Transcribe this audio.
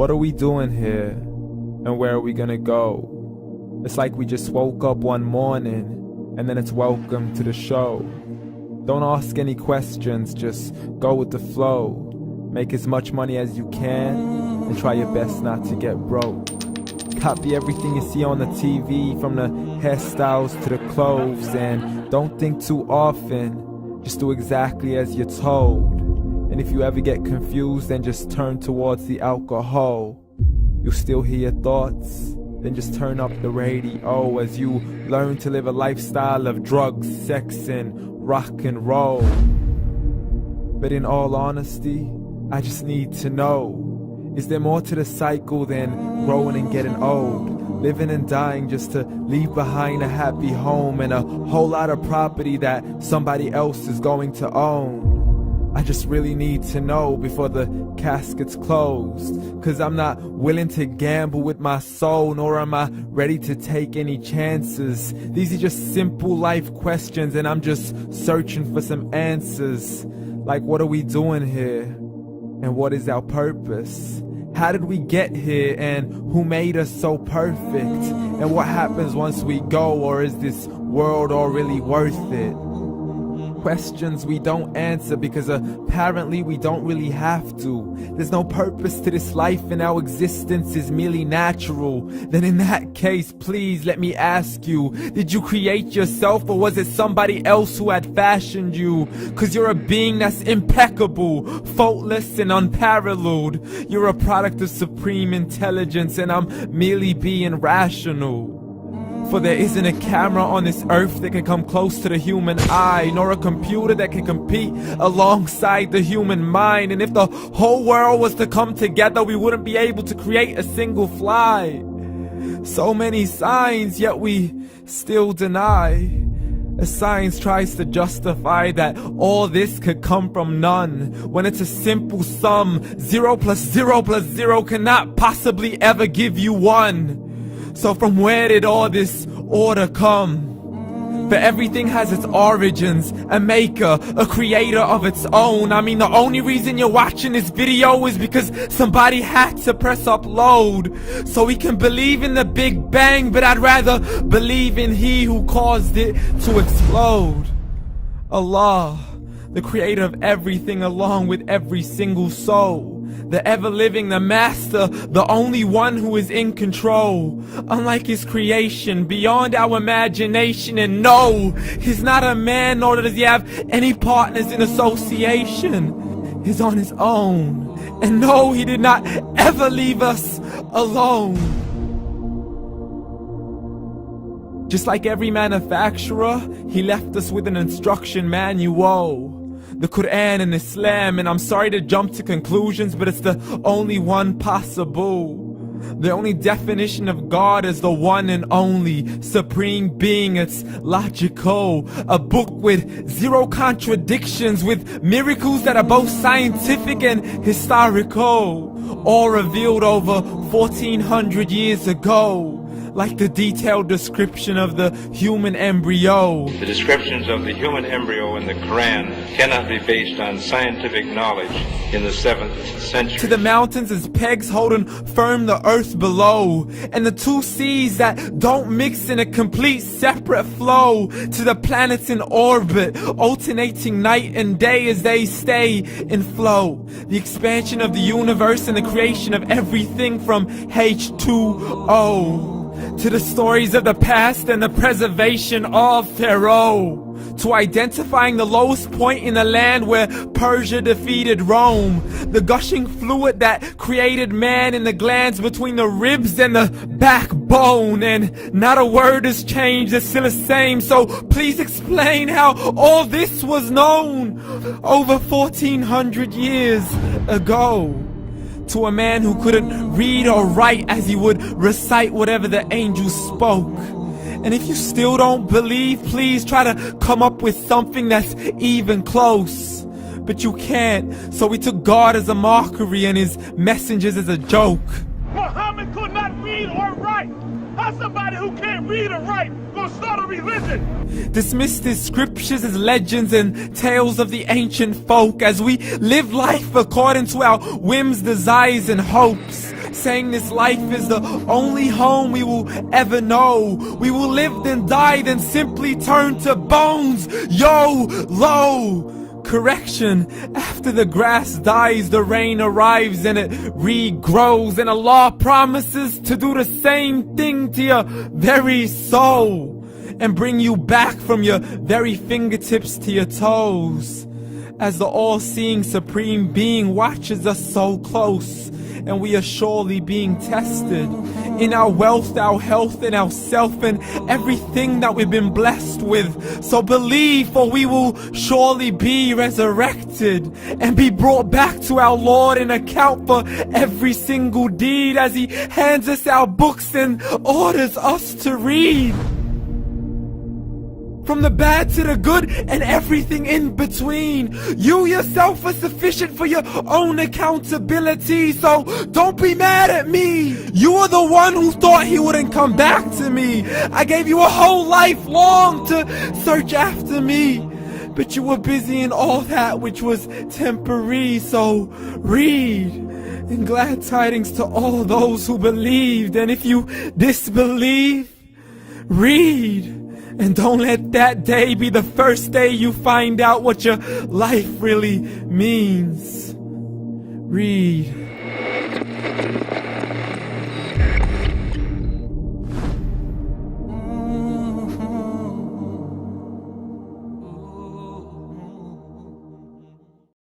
What are we doing here? And where are we gonna go? It's like we just woke up one morning and then it's welcome to the show. Don't ask any questions, just go with the flow. Make as much money as you can and try your best not to get broke. Copy everything you see on the TV, from the hairstyles to the clothes, and don't think too often, just do exactly as you're told. And if you ever get confused, then just turn towards the alcohol. You'll still hear your thoughts, then just turn up the radio as you learn to live a lifestyle of drugs, sex, and rock and roll. But in all honesty, I just need to know, is there more to the cycle than growing and getting old? Living and dying just to leave behind a happy home and a whole lot of property that somebody else is going to own. I just really need to know before the casket's closed, 'cause I'm not willing to gamble with my soul, nor am I ready to take any chances. These are just simple life questions and I'm just searching for some answers. Like, what are we doing here? And what is our purpose? How did we get here, and who made us so perfect? And what happens once we go, or is this world all really worth it? Questions we don't answer because apparently we don't really have to. There's no purpose to this life and our existence is merely natural. Then in that case, please let me ask you, did you create yourself, or was it somebody else who had fashioned you? 'Cause you're a being that's impeccable, faultless and unparalleled. You're a product of supreme intelligence and I'm merely being rational. For there isn't a camera on this earth that can come close to the human eye, nor a computer that can compete alongside the human mind. And if the whole world was to come together, we wouldn't be able to create a single fly. So many signs, yet we still deny. As science tries to justify that all this could come from none, when it's a simple sum. 0 plus 0 plus 0 cannot possibly ever give you 1. So from where did all this order come? For everything has its origins, a maker, a creator of its own. I mean, the only reason you're watching this video is because somebody had to press upload. So we can believe in the Big Bang, but I'd rather believe in He who caused it to explode. Allah, the creator of everything along with every single soul. The ever-living, the master, the only one who is in control. Unlike his creation, beyond our imagination. And no, he's not a man, nor does he have any partners in association. He's on his own. And no, he did not ever leave us alone. Just like every manufacturer, he left us with an instruction manual. The Quran and Islam, and I'm sorry to jump to conclusions, but it's the only one possible. The only definition of God is the one and only supreme being. It's logical, a book with 0 contradictions, with miracles that are both scientific and historical, all revealed over 1400 years ago. Like the detailed description of the human embryo. The descriptions of the human embryo in the Quran cannot be based on scientific knowledge in the 7th century. To the mountains as pegs holding firm the earth below, and the 2 seas that don't mix in a complete separate flow. To the planets in orbit, alternating night and day as they stay in flow. The expansion of the universe and the creation of everything from H2O. To the stories of the past and the preservation of Pharaoh. To identifying the lowest point in the land where Persia defeated Rome. The gushing fluid that created man in the glands between the ribs and the backbone. And not a word has changed, it's still the same. So please explain how all this was known over 1400 years ago. To a man who couldn't read or write, as he would recite whatever the angels spoke. And if you still don't believe, please try to come up with something that's even close. But you can't, so we took God as a mockery and his messengers as a joke. Muhammad could not read or write. How's somebody who can't read or write gonna start a religion? Dismissed his scriptures as legends and tales of the ancient folk, as we live life according to our whims, desires, and hopes. saying this life is the only home we will ever know. We will live then die, then simply turn to bones. YOLO! Correction, after the grass dies, the rain arrives and it regrows, and Allah promises to do the same thing to your very soul and bring you back from your very fingertips to your toes, as the all-seeing supreme being watches us so close, and we are surely being tested in our wealth, our health, and our self, and everything that we've been blessed with. So believe, for we will surely be resurrected and be brought back to our Lord and account for every single deed, as He hands us our books and orders us to read. From the bad to the good and everything in between. You yourself are sufficient for your own accountability, so don't be mad at me. You are the one who thought He wouldn't come back to me. I gave you a whole life long to search after me, but you were busy in all that which was temporary. So read, and glad tidings to all those who believed. And if you disbelieve, read. And don't let that day be the first day you find out what your life really means. Read.